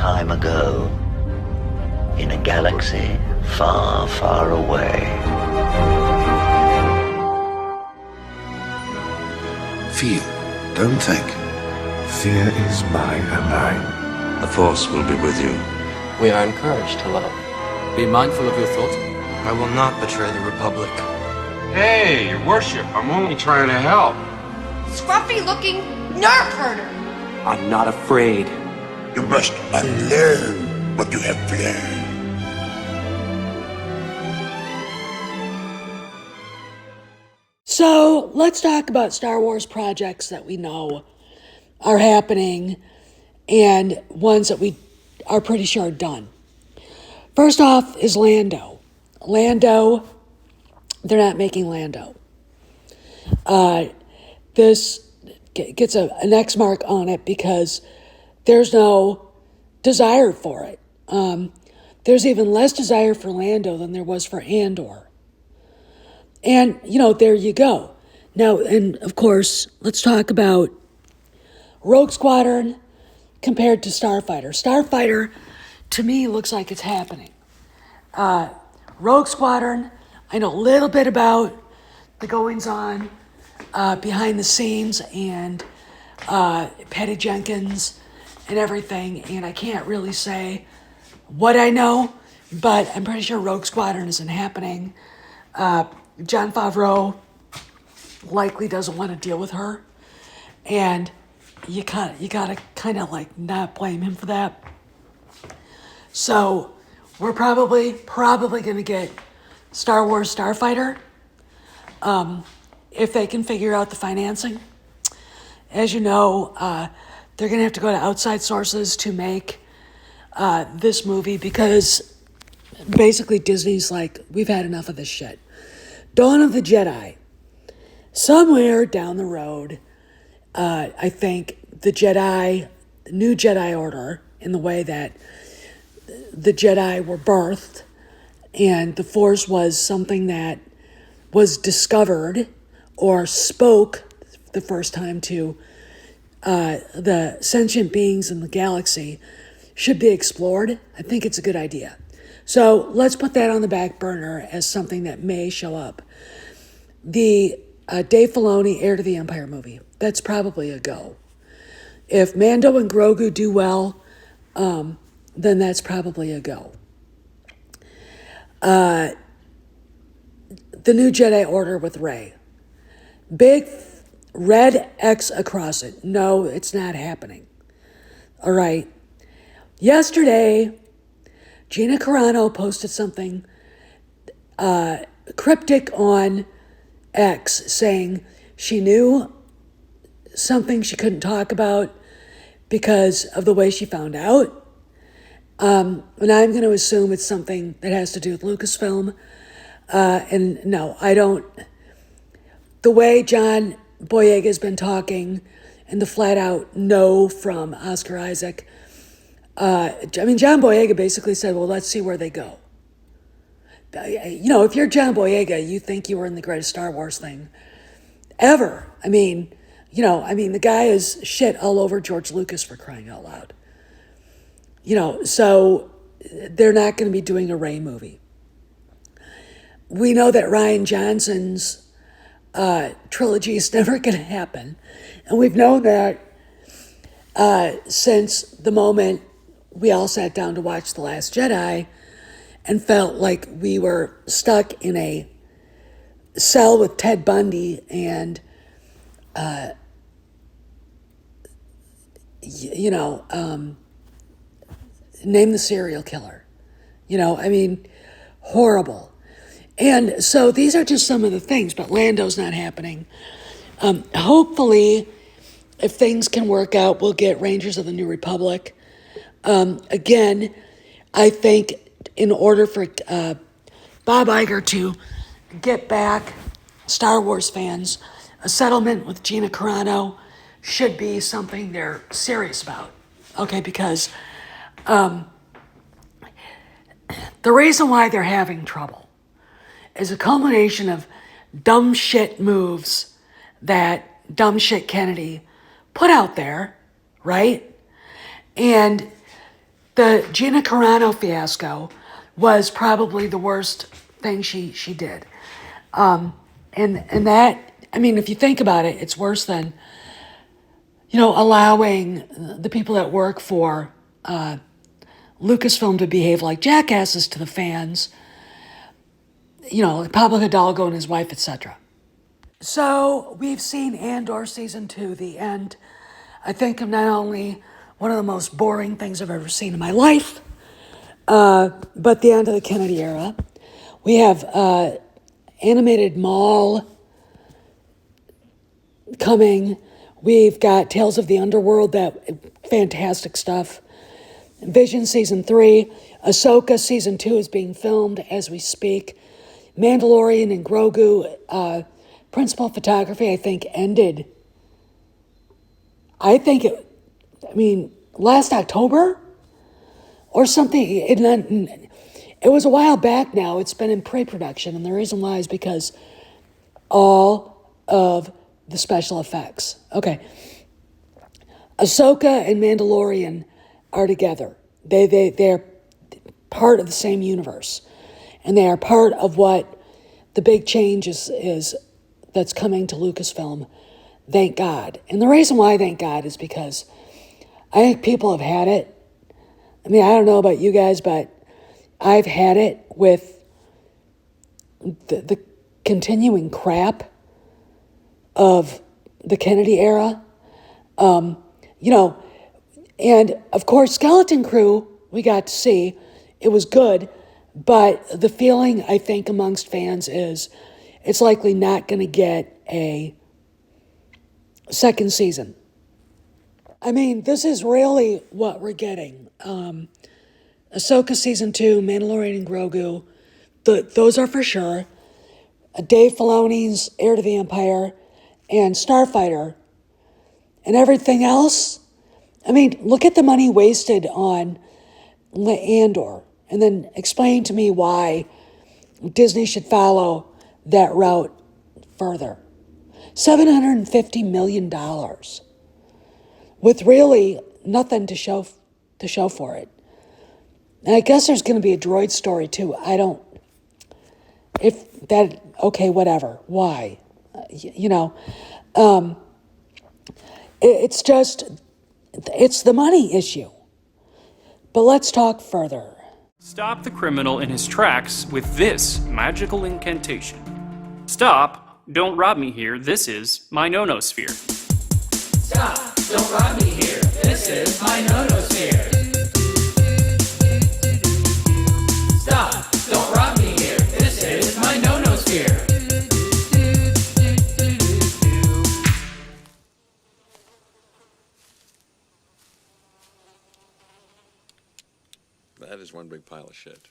time ago, in a galaxy far, far away. Feel, don't think. Fear is my ally. The Force will be with you. We are encouraged to love. Be mindful of your thoughts. I will not betray the Republic. Hey, your worship, I'm only trying to help. Scruffy-looking nerf herder. I'm not afraid. You must unlearn what you have learned. So let's talk about Star Wars projects that we know are happening and ones that we are pretty sure are done. First off is Lando. They're not making Lando. This gets an X mark on it because there's no desire for it. There's even less desire for Lando than there was for Andor. And, there you go. Now, and of course, let's talk about Rogue Squadron compared to Starfighter. Starfighter, to me, looks like it's happening. Rogue Squadron, I know a little bit about the goings-on behind the scenes and Patty Jenkins and everything, and I can't really say what I know, but I'm pretty sure Rogue Squadron isn't happening. Jon Favreau likely doesn't want to deal with her, and you gotta kind of like not blame him for that. So we're probably gonna get Star Wars Starfighter if they can figure out the financing. As you know, they're gonna have to go to outside sources to make this movie because basically Disney's like, we've had enough of this shit. Dawn of the Jedi. Somewhere down the road, I think the new Jedi Order, in the way that the Jedi were birthed and the Force was something that was discovered or spoke the first time to the sentient beings in the galaxy, should be explored. I think it's a good idea. So let's put that on the back burner as something that may show up. The Dave Filoni Heir to the Empire movie, that's probably a go. If Mando and Grogu do well, then that's probably a go. The new Jedi Order with Rey. Big red X across it. No, it's not happening. All right. Yesterday, Gina Carano posted something cryptic on X saying she knew something she couldn't talk about because of the way she found out. And I'm going to assume it's something that has to do with Lucasfilm. And no, I don't. The way John Boyega has been talking and the flat out no from Oscar Isaac. John Boyega basically said, well, let's see where they go. If you're John Boyega, you think you were in the greatest Star Wars thing ever. The guy is shit all over George Lucas, for crying out loud. So they're not going to be doing a Rey movie. We know that Rian Johnson's trilogy is never going to happen. And we've known that since the moment we all sat down to watch The Last Jedi and felt like we were stuck in a cell with Ted Bundy and, name the serial killer. Horrible. And so these are just some of the things, but Lando's not happening. Hopefully, if things can work out, we'll get Rangers of the New Republic. Again, I think in order for Bob Iger to get back Star Wars fans, a settlement with Gina Carano should be something they're serious about. Okay, because the reason why they're having trouble is a culmination of dumb shit moves that dumb shit Kennedy put out there, right? And the Gina Carano fiasco was probably the worst thing she did. And that, I mean, if you think about it, it's worse than, allowing the people that work for Lucasfilm to behave like jackasses to the fans, Pablo Hidalgo and his wife, etc. So we've seen Andor Season 2, the end, I think, of not only one of the most boring things I've ever seen in my life, but the end of the Kennedy era. We have animated Maul coming. We've got Tales of the Underworld, that fantastic stuff. Vision Season 3. Ahsoka Season 2 is being filmed as we speak. Mandalorian and Grogu, principal photography, I think, ended. Last October or something. It was a while back now. It's been in pre-production, and the reason why is because all of the special effects. Okay. Ahsoka and Mandalorian are together. They're part of the same universe. And they are part of what the big change is that's coming to Lucasfilm. Thank God. And the reason why thank God is because I think people have had it. I don't know about you guys, but I've had it with the continuing crap of the Kennedy era. And of course, Skeleton Crew, we got to see. It was good, but the feeling, I think, amongst fans is it's likely not going to get a second season. This is really what we're getting. Ahsoka Season 2, Mandalorian and Grogu, those are for sure. Dave Filoni's Heir to the Empire, and Starfighter. And everything else, look at the money wasted on Andor, and then explain to me why Disney should follow that route further. $750 million with really nothing to show for it. And I guess there's going to be a droid story too. Whatever. Why? It's the money issue. But let's talk further. Stop the criminal in his tracks with this magical incantation. Stop, don't rob me here, this is my no-no-sphere. Stop! Don't rob me here. This is my no-no-sphere. Stop! Don't rob me here. This is my no-no-sphere. That is one big pile of shit.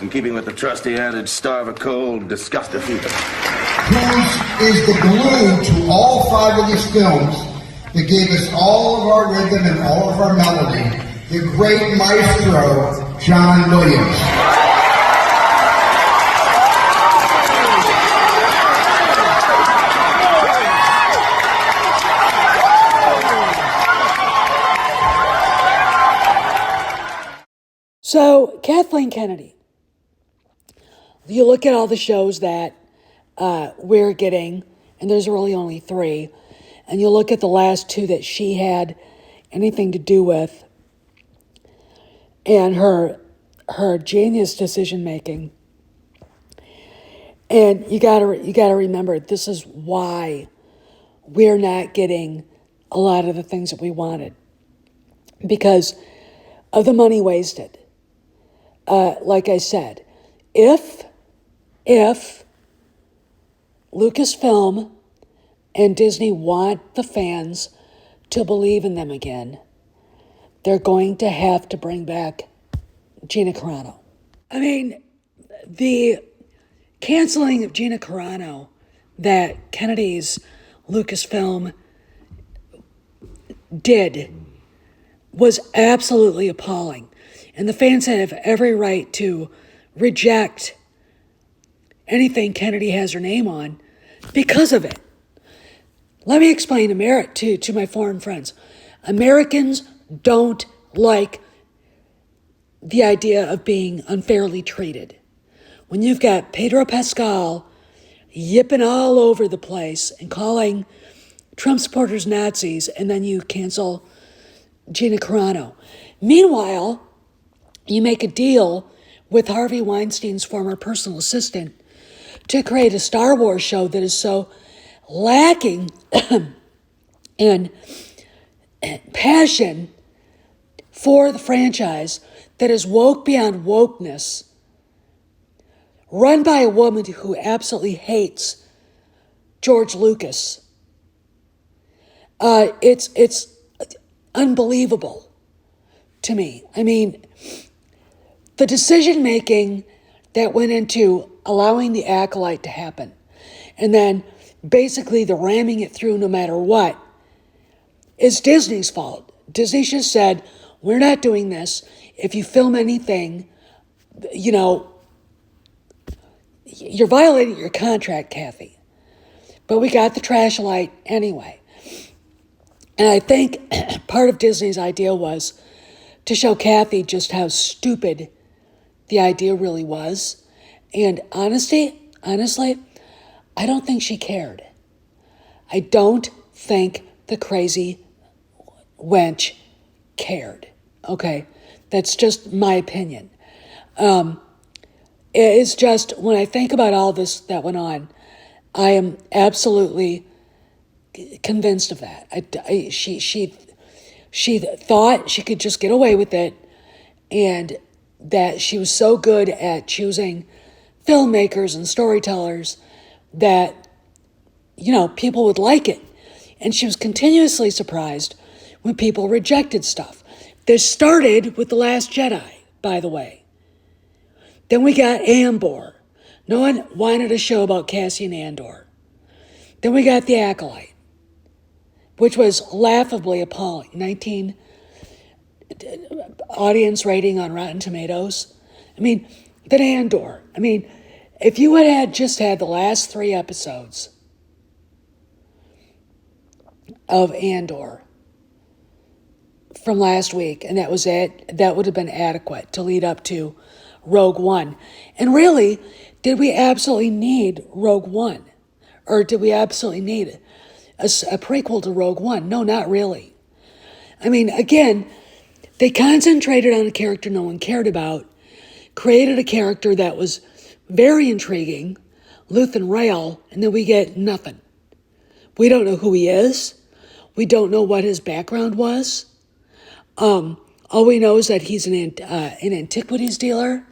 In keeping with the trusty adage, starve a cold, disgust a fever. Whose is the glue to all five of these films that gave us all of our rhythm and all of our melody, the great maestro, John Williams. So, Kathleen Kennedy. You look at all the shows that we're getting, and there's really only 3, and you look at the last 2 that she had anything to do with, and her genius decision making. And you gotta remember, this is why we're not getting a lot of the things that we wanted, because of the money wasted. Like I said, if Lucasfilm and Disney want the fans to believe in them again, they're going to have to bring back Gina Carano. The canceling of Gina Carano that Kennedy's Lucasfilm did was absolutely appalling. And the fans have every right to reject anything Kennedy has her name on because of it. Let me explain to my foreign friends. Americans don't like the idea of being unfairly treated. When you've got Pedro Pascal yipping all over the place and calling Trump supporters Nazis, and then you cancel Gina Carano. Meanwhile, you make a deal with Harvey Weinstein's former personal assistant to create a Star Wars show that is so lacking in passion for the franchise, that is woke beyond wokeness, run by a woman who absolutely hates George Lucas. It's unbelievable to me. I mean, the decision-making that went into allowing the Acolyte to happen, and then basically the ramming it through no matter what, is Disney's fault. Disney just said, we're not doing this. If you film anything, you're violating your contract, Kathy. But we got the trash light anyway. And I think part of Disney's idea was to show Kathy just how stupid the idea really was. And honestly, I don't think she cared. I don't think the crazy wench cared. Okay? That's just my opinion. It's just, when I think about all this that went on, I am absolutely convinced of that. She thought she could just get away with it, and that she was so good at choosing filmmakers and storytellers that, people would like it. And she was continuously surprised when people rejected stuff. This started with The Last Jedi, by the way. Then we got Andor. No one wanted a show about Cassian Andor. Then we got The Acolyte, which was laughably appalling. 19 audience rating on Rotten Tomatoes. Then Andor. If you had just had the last 3 episodes of Andor from last week, and that was it, that would have been adequate to lead up to Rogue One. And really, did we absolutely need Rogue One? Or did we absolutely need a prequel to Rogue One? No, not really. Again, they concentrated on a character no one cared about, created a character that was very intriguing, Luthen Rael, and then we get nothing. We don't know who he is. We don't know what his background was. All we know is that he's an antiquities dealer,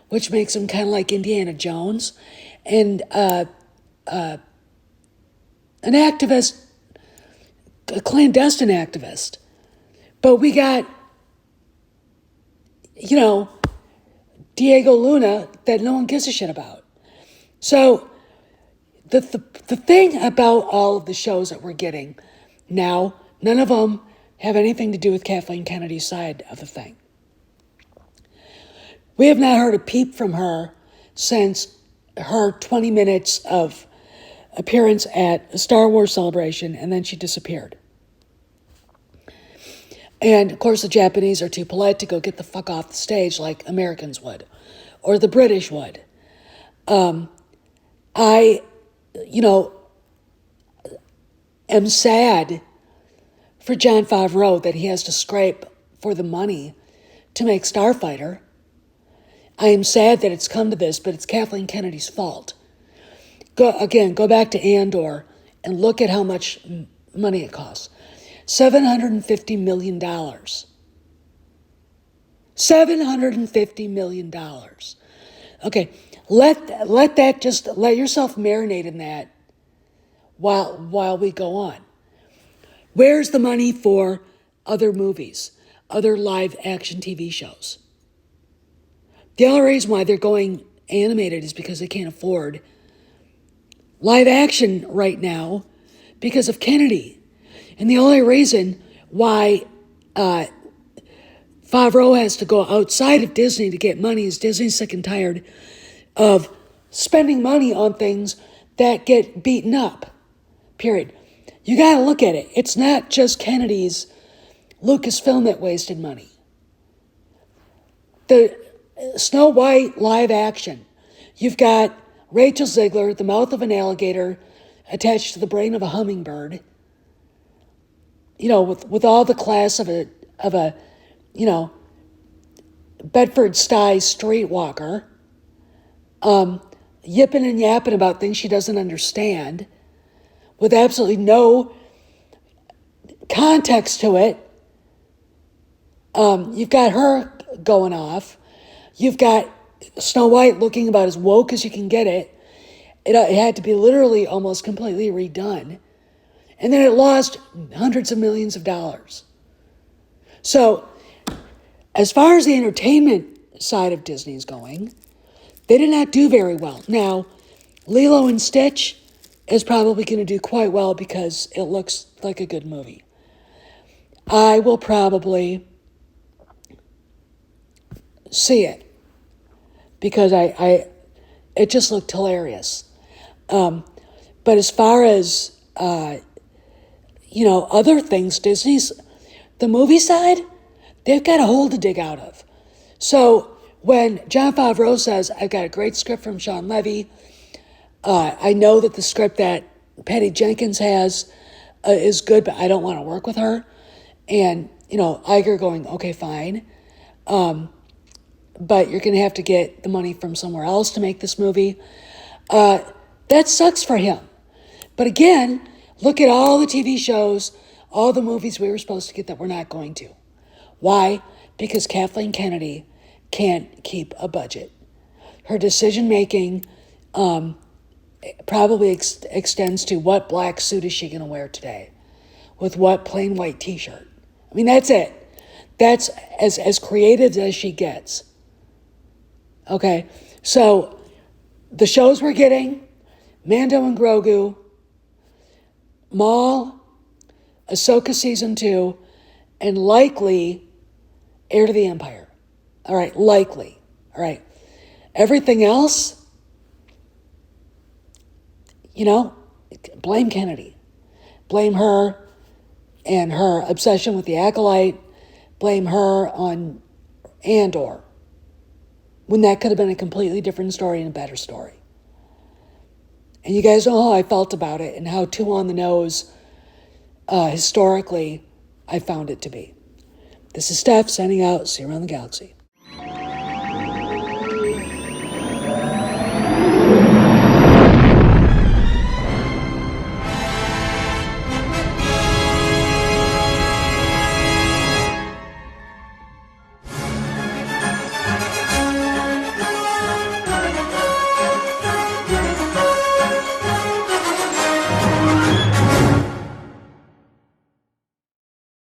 which makes him kind of like Indiana Jones, and an activist, a clandestine activist. But we got, Diego Luna that no one gives a shit about. So the thing about all of the shows that we're getting now, none of them have anything to do with Kathleen Kennedy's side of the thing. We have not heard a peep from her since her 20 minutes of appearance at a Star Wars celebration, and then she disappeared. And, of course, the Japanese are too polite to go get the fuck off the stage like Americans would, or the British would. I am sad for Jon Favreau that he has to scrape for the money to make Starfighter. I am sad that it's come to this, but it's Kathleen Kennedy's fault. Go back to Andor and look at how much money it costs. $750 million. $750 million. Okay, let yourself marinate in that while we go on. Where's the money for other movies, other live action TV shows? The only reason why they're going animated is because they can't afford live action right now because of Kennedy. And the only reason why Favreau has to go outside of Disney to get money is Disney's sick and tired of spending money on things that get beaten up, period. You got to look at it. It's not just Kennedy's Lucasfilm that wasted money. the Snow White live action, you've got Rachel Ziegler, the mouth of an alligator attached to the brain of a hummingbird, with all the class of a Bedford-Stuy streetwalker, yipping and yapping about things she doesn't understand, with absolutely no context to it. You've got her going off. You've got Snow White looking about as woke as you can get it. It had to be literally almost completely redone. And then it lost hundreds of millions of dollars. So, as far as the entertainment side of Disney's going, they did not do very well. Now, Lilo and Stitch is probably going to do quite well because it looks like a good movie. I will probably see it because it just looked hilarious. But as far as other things, the movie side, they've got a hole to dig out of. So when Jon Favreau says, I've got a great script from Sean Levy, I know that the script that Patty Jenkins has is good, but I don't want to work with her. And, Iger going, okay, fine. But you're going to have to get the money from somewhere else to make this movie. That sucks for him. But again, look at all the TV shows, all the movies we were supposed to get that we're not going to. Why? Because Kathleen Kennedy can't keep a budget. Her decision-making probably extends to what black suit is she going to wear today with what plain white t-shirt. I mean, that's it. That's as creative as she gets. Okay, so the shows we're getting, Mando and Grogu, Maul, Ahsoka Season 2, and likely Heir to the Empire. All right, likely. All right. Everything else, blame Kennedy. Blame her and her obsession with the Acolyte. Blame her on Andor, when that could have been a completely different story and a better story. And you guys know how I felt about it and how too on the nose, historically, I found it to be. This is Steph, signing out. See you around the galaxy.